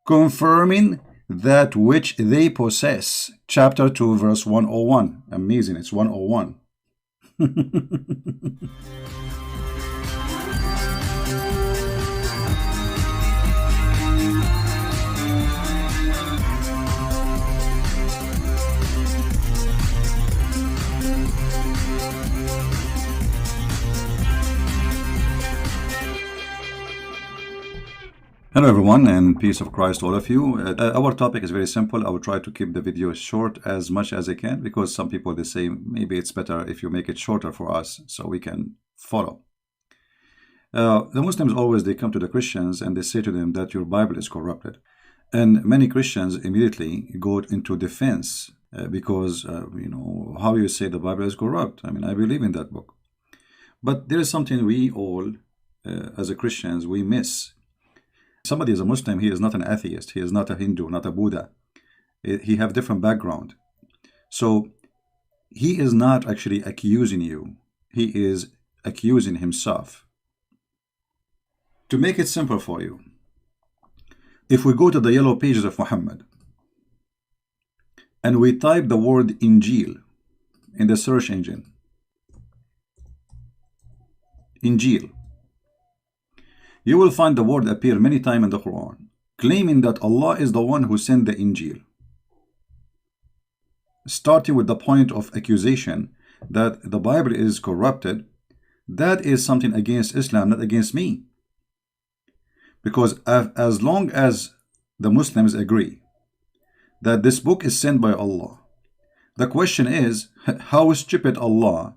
confirming that which they possess. Chapter 2, verse 101. Amazing, it's 101. Hello everyone, and peace of Christ to all of you. Our topic is very simple. I will try to keep the video short as much as I can, because some people, they say maybe it's better if you make it shorter for us so we can follow. The Muslims always, they come to the Christians and they say to them that your Bible is corrupted. And many Christians immediately go into defense because, how you say the Bible is corrupt? I mean, I believe in that book. But there is something we all, as a Christians, we miss. Somebody is a Muslim, he is not an atheist, he is not a Hindu, not a Buddha. He have different background. So he is not actually accusing you, he is accusing himself. To make it simple for you, if we go to the yellow pages of Muhammad and we type the word Injil in the search engine, Injil, you will find the word appear many times in the Quran, claiming that Allah is the one who sent the Injil. Starting with the point of accusation that the Bible is corrupted, that is something against Islam, not against me. Because as long as the Muslims agree that this book is sent by Allah, the question is, how stupid Allah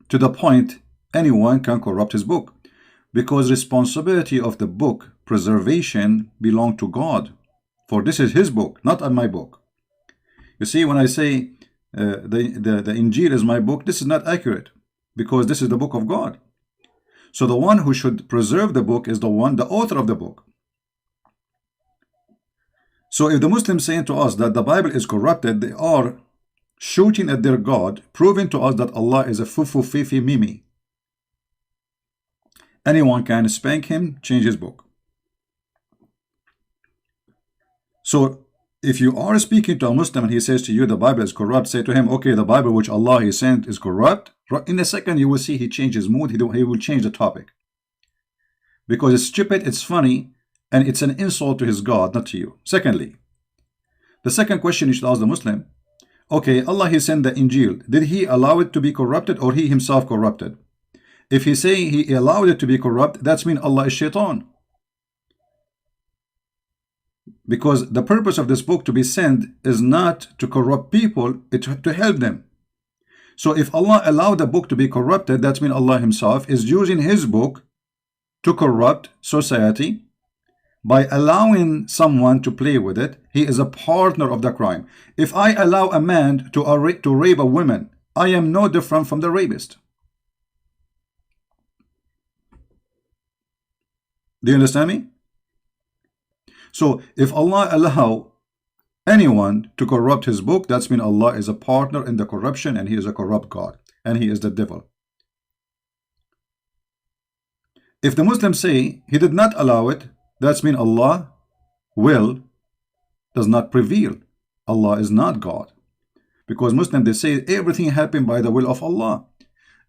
to the point anyone can corrupt his book? Because responsibility of the book preservation belong to God, for this is his book, not my book. You see, when I say the Injil is my book, this is not accurate, because this is the book of God. So the one who should preserve the book is the author of the book. So if the Muslims saying to us that the Bible is corrupted, they are shooting at their God, proving to us that Allah is a fufu fifi mimi. Anyone can spank him, change his book. So if you are speaking to a Muslim and he says to you the Bible is corrupt, say to him, okay, the Bible which Allah he sent is corrupt. In a second you will see he changes his mood, he will change the topic. Because it's stupid, it's funny, and it's an insult to his God, not to you. Secondly, the second question you should ask the Muslim, okay, Allah he sent the Injil, did he allow it to be corrupted or he himself corrupted? If he say he allowed it to be corrupt, that's mean Allah is shaitan. Because the purpose of this book to be sent is not to corrupt people, it's to help them. So if Allah allowed the book to be corrupted, that means Allah himself is using his book to corrupt society. By allowing someone to play with it, he is a partner of the crime. If I allow a man to rape a woman, I am no different from the rapist. Do you understand me? So if Allah allow anyone to corrupt his book, that's mean Allah is a partner in the corruption, and he is a corrupt God, and he is the devil. If the Muslims say he did not allow it, that's mean Allah will does not prevail. Allah is not God. Because Muslims, they say everything happened by the will of Allah.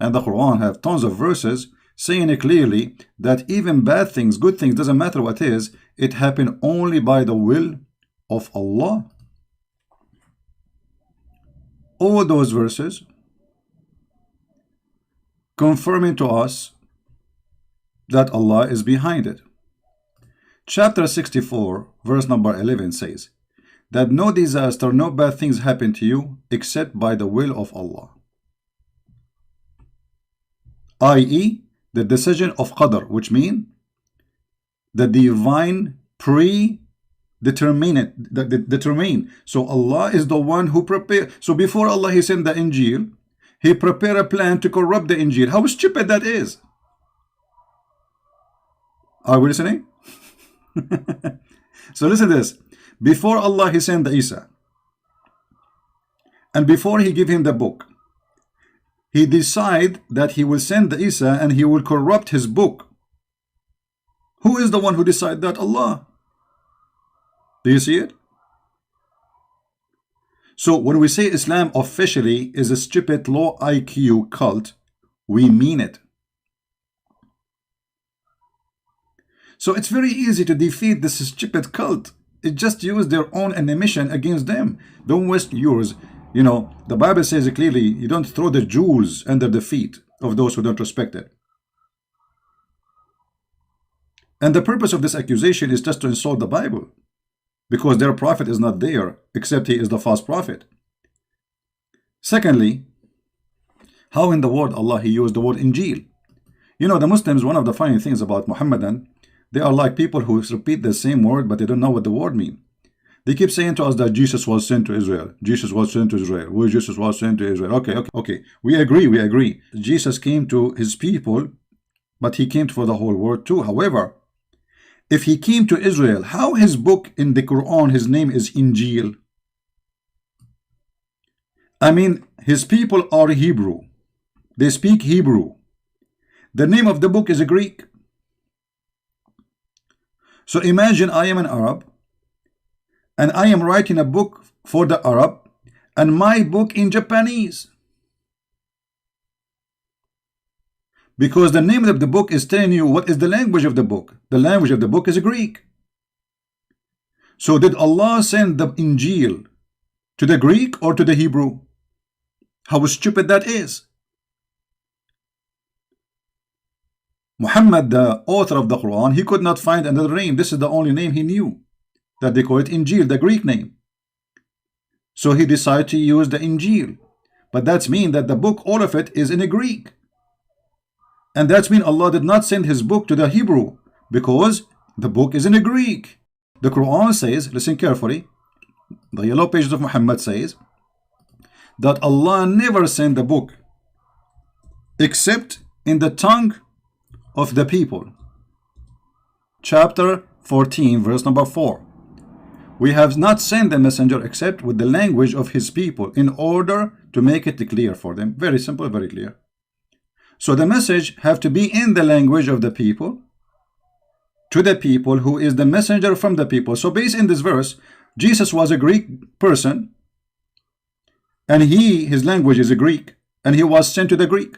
And the Quran have tons of verses saying it clearly that even bad things, good things, doesn't matter what it is, it happened only by the will of Allah. All those verses confirming to us that Allah is behind it. Chapter 64, verse number 11 says that no disaster, no bad things happen to you except by the will of Allah. I.e., the decision of Qadr, which means the divine determine. So Allah is the one who prepared. So before Allah he sent the Injil, he prepared a plan to corrupt the Injil. How stupid that is. Are we listening? So listen to this. Before Allah he sent the Isa, and before he gave him the book, he decided that he will send the Isa and he will corrupt his book. Who is the one who decided that? Allah. Do you see it? So when we say Islam officially is a stupid low IQ cult, we mean it. So it's very easy to defeat this stupid cult. It just use their own animation against them. Don't waste yours. You know, the Bible says clearly, you don't throw the jewels under the feet of those who don't respect it. And the purpose of this accusation is just to insult the Bible, because their prophet is not there, except he is the false prophet. Secondly, how in the word Allah he used the word Injil? You know, the Muslims, one of the funny things about Muhammadan, they are like people who repeat the same word, but they don't know what the word means. They keep saying to us that Jesus was sent to Israel. Jesus was sent to Israel. Well, Jesus was sent to Israel. Okay. We agree. Jesus came to his people, but he came for the whole world too. However, if he came to Israel, how his book in the Quran, his name is Injil? I mean, his people are Hebrew. They speak Hebrew. The name of the book is Greek. So imagine I am an Arab, and I am writing a book for the Arab, and my book in Japanese. Because the name of the book is telling you what is the language of the book. The language of the book is Greek. So did Allah send the Injil to the Greek or to the Hebrew? How stupid that is. Muhammad, the author of the Quran, he could not find another name. This is the only name he knew, that they call it Injil, the Greek name. So he decided to use the Injil. But that's mean that the book, all of it, is in a Greek. And that's mean Allah did not send his book to the Hebrew, because the book is in a Greek. The Quran says, listen carefully, the yellow pages of Muhammad says that Allah never sent the book except in the tongue of the people. Chapter 14, verse number 4. We have not sent the messenger except with the language of his people in order to make it clear for them. Very simple, very clear. So the message have to be in the language of the people, to the people, who is the messenger from the people. So based in this verse, Jesus was a Greek person, and his language is a Greek, and he was sent to the Greek.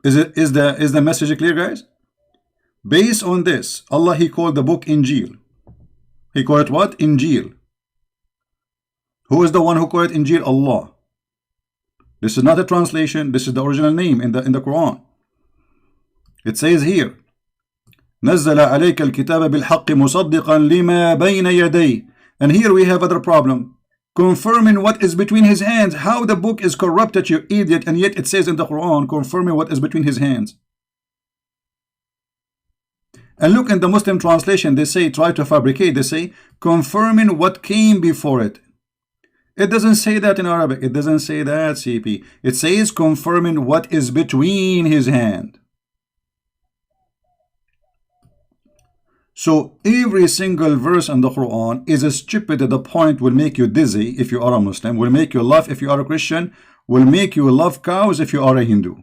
Is the message clear, guys? Based on this, Allah, he called the book Injil. He called it what? Injil. Who is the one who called it Injil? Allah. This is not a translation. This is the original name in the Quran. It says here, نزل عليك الكتاب بالحق مصدقا لما بين يديه. And here we have other problem, confirming what is between his hands. How the book is corrupted, you idiot, and yet it says in the Quran, confirming what is between his hands. And look in the Muslim translation, they say, try to fabricate, they say, confirming what came before it. It doesn't say that in Arabic. It doesn't say that, CP. It says confirming what is between his hand. So every single verse in the Quran is stupid to the point will make you dizzy if you are a Muslim, will make you laugh if you are a Christian, will make you love cows if you are a Hindu.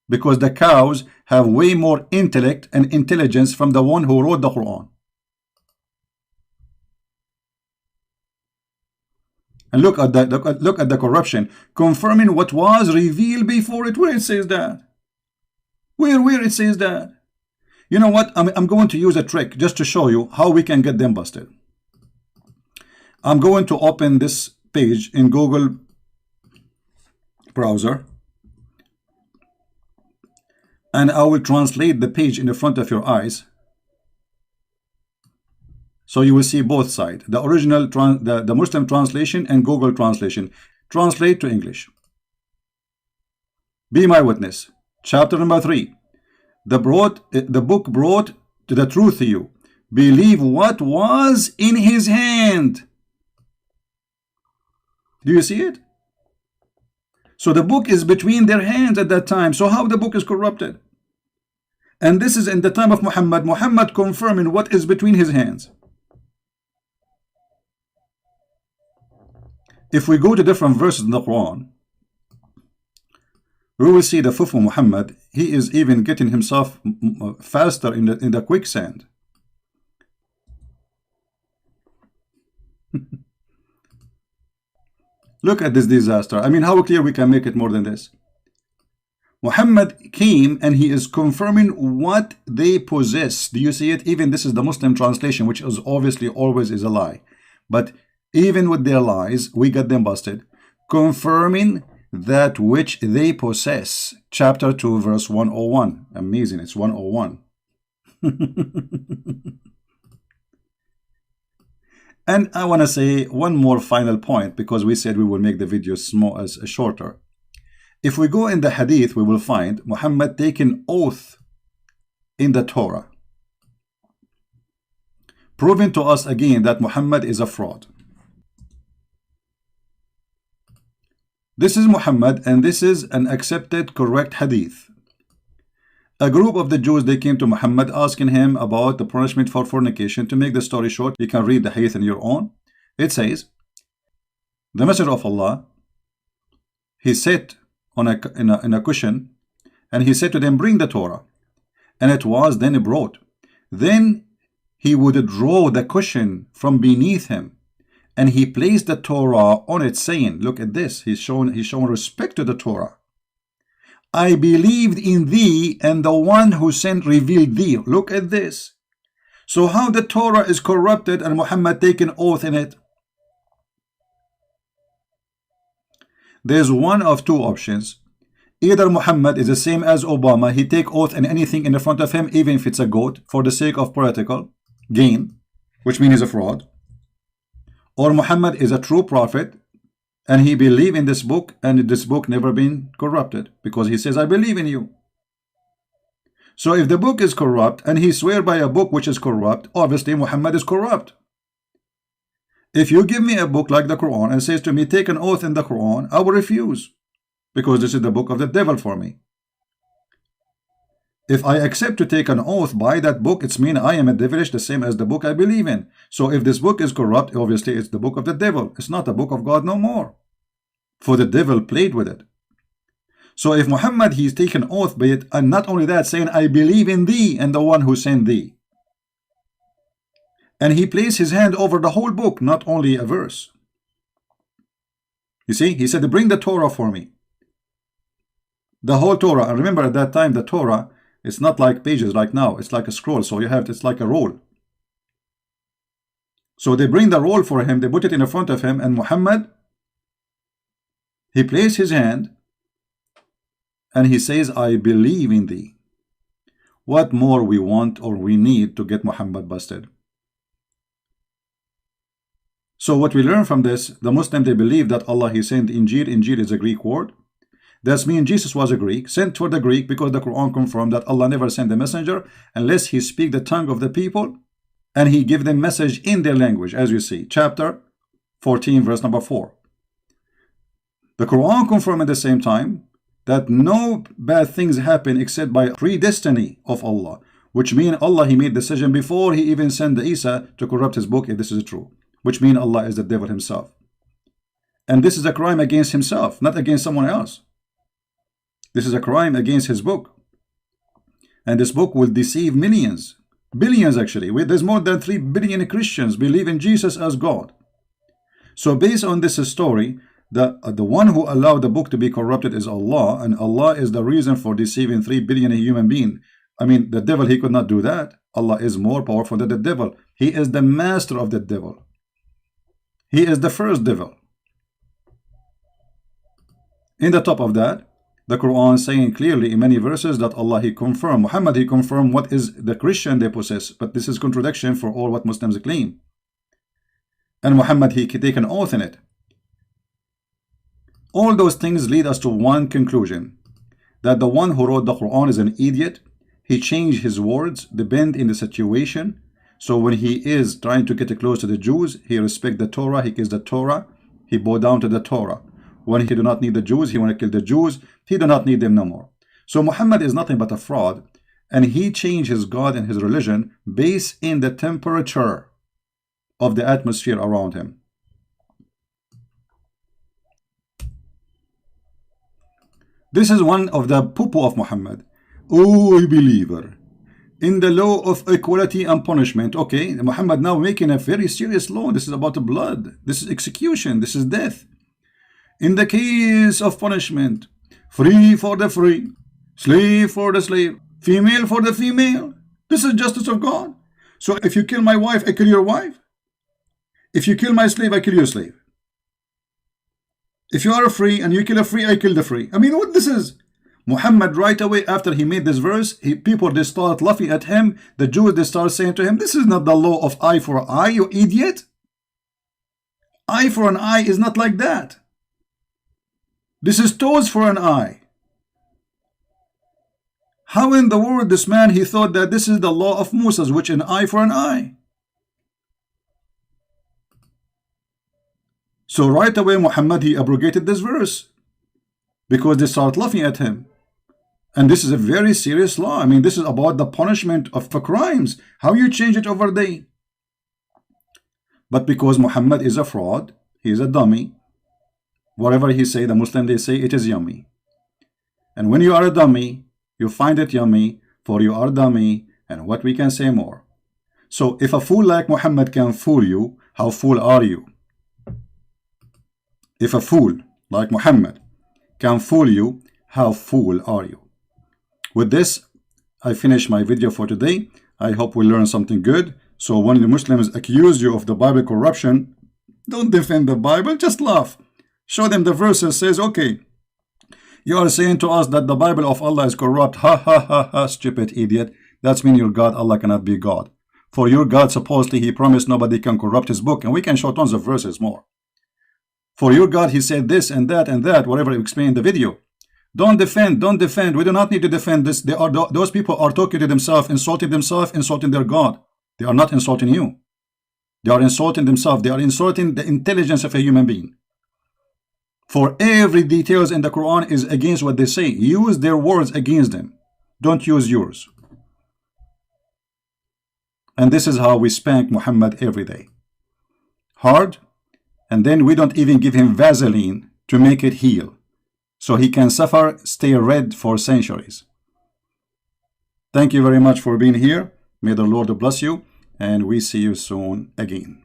Because the cows have way more intellect and intelligence from the one who wrote the Quran. And look at the corruption, confirming what was revealed before it. Where it says that? Where it says that? You know what? I'm going to use a trick just to show you how we can get them busted. I'm going to open this page in Google browser, and I will translate the page in the front of your eyes. So you will see both sides, the original, the Muslim translation and Google translation. Translate to English. Be my witness. Chapter number 3. The book brought to the truth to you. Believe what was in his hand. Do you see it? So the book is between their hands at that time. So how the book is corrupted? And this is in the time of Muhammad. Muhammad confirming what is between his hands. If we go to different verses in the Quran, we will see the Fufu Muhammad, he is even getting himself faster in the quicksand. Look at this disaster. I mean, how clear we can make it more than this? Muhammad came and he is confirming what they possess. Do you see it? Even this is the Muslim translation, which is obviously always is a lie. But even with their lies, we got them busted. Confirming that which they possess. Chapter 2, verse 101. Amazing. It's 101. And I want to say one more final point, because we said we will make the video shorter. If we go in the hadith, we will find Muhammad taking oath in the Torah, proving to us again that Muhammad is a fraud. This is Muhammad, and this is an accepted, correct hadith. A group of the Jews, they came to Muhammad asking him about the punishment for fornication. To make the story short, you can read the hadith on your own. It says, the Messenger of Allah, he sat on in a cushion, and he said to them, bring the Torah. And it was then brought. Then he would draw the cushion from beneath him, and he placed the Torah on it, saying, look at this, he's shown respect to the Torah. I believed in thee, and the one who sent revealed thee. Look at this. So how the Torah is corrupted and Muhammad taken oath in it? There's one of two options. Either Muhammad is the same as Obama, he take oath in anything in front of him, even if it's a goat, for the sake of political gain, which means he's a fraud. Or Muhammad is a true prophet, and he believe in this book, and this book never been corrupted, because he says, I believe in you. So if the book is corrupt, and he swear by a book which is corrupt, obviously Muhammad is corrupt. If you give me a book like the Quran and says to me, take an oath in the Quran, I will refuse, because this is the book of the devil for me. If I accept to take an oath by that book, it's mean I am a devilish, the same as the book I believe in. So if this book is corrupt, obviously it's the book of the devil. It's not the book of God no more. For the devil played with it. So if Muhammad, he's taken oath by it, and not only that, saying, I believe in thee and the one who sent thee. And he placed his hand over the whole book, not only a verse. You see, he said, bring the Torah for me. The whole Torah. And remember, at that time, the Torah, it's not like pages like now. It's like a scroll. So you have, it's like a roll. So they bring the roll for him. They put it in front of him. And Muhammad, he placed his hand and he says, I believe in thee. What more we want or we need to get Muhammad busted? So what we learn from this, the Muslim, they believe that Allah, he sent Injil. Injil is a Greek word. That means Jesus was a Greek, sent for the Greek, because the Quran confirmed that Allah never sent a messenger unless he speak the tongue of the people and he give them message in their language, as you see. Chapter 14, verse number 4. The Quran confirmed at the same time that no bad things happen except by predestiny of Allah, which means Allah, he made decision before he even sent the Isa to corrupt his book, if this is true, which means Allah is the devil himself. And this is a crime against himself, not against someone else. This is a crime against his book. And this book will deceive millions, billions actually. There's more than 3 billion Christians believe in Jesus as God. So based on this story, the one who allowed the book to be corrupted is Allah, and Allah is the reason for deceiving 3 billion human beings. I mean, the devil, he could not do that. Allah is more powerful than the devil. He is the master of the devil. He is the first devil. In the top of that, the Quran saying clearly in many verses that Allah, he confirmed, Muhammad, he confirmed what is the Christian they possess. But this is contradiction for all what Muslims claim. And Muhammad, he take an oath in it. All those things lead us to one conclusion, that the one who wrote the Quran is an idiot. He changed his words, depend in the situation. So when he is trying to get close to the Jews, he respect the Torah, he gives the Torah, he bow down to the Torah. When he do not need the Jews, he want to kill the Jews, he do not need them no more. So Muhammad is nothing but a fraud, and he changed his God and his religion based in the temperature of the atmosphere around him. This is one of the poo-poo of Muhammad. Oh, believer, in the law of equality and punishment. Okay, Muhammad now making a very serious law. This is about blood. This is execution. This is death. In the case of punishment, free for the free, slave for the slave, female for the female. This is justice of God. So if you kill my wife, I kill your wife. If you kill my slave, I kill your slave. If you are free and you kill a free, I kill the free. I mean, what this is? Muhammad, right away after he made this verse, people, they start laughing at him. The Jews, they start saying to him, this is not the law of eye for eye, you idiot. Eye for an eye is not like that. This is toes for an eye. How in the world this man, he thought that this is the law of Moses, which an eye for an eye? So right away Muhammad, he abrogated this verse because they start laughing at him. And this is a very serious law. I mean, this is about the punishment of crimes. How you change it overnight? But because Muhammad is a fraud, he is a dummy. Whatever he say, the Muslim, they say it is yummy. And when you are a dummy, you find it yummy, for you are dummy, and what we can say more. So if a fool like Muhammad can fool you, how fool are you? If a fool like Muhammad can fool you, how fool are you? With this, I finish my video for today. I hope we learn something good. So when the Muslims accuse you of the Bible corruption, don't defend the Bible, just laugh. Show them the verses, says, okay, you are saying to us that the Bible of Allah is corrupt. Ha ha ha ha, stupid idiot. That's mean your God, Allah, cannot be God. For your God, supposedly, he promised nobody can corrupt his book. And we can show tons of verses more. For your God, he said this and that, whatever you explain in the video. Don't defend, don't defend. We do not need to defend this. Those people are talking to themselves, insulting their God. They are not insulting you. They are insulting themselves. They are insulting the intelligence of a human being. For every details in the Quran is against what they say. Use their words against them. Don't use yours. And this is how we spank Muhammad every day. Hard. And then we don't even give him Vaseline to make it heal. So he can suffer, stay red for centuries. Thank you very much for being here. May the Lord bless you. And we see you soon again.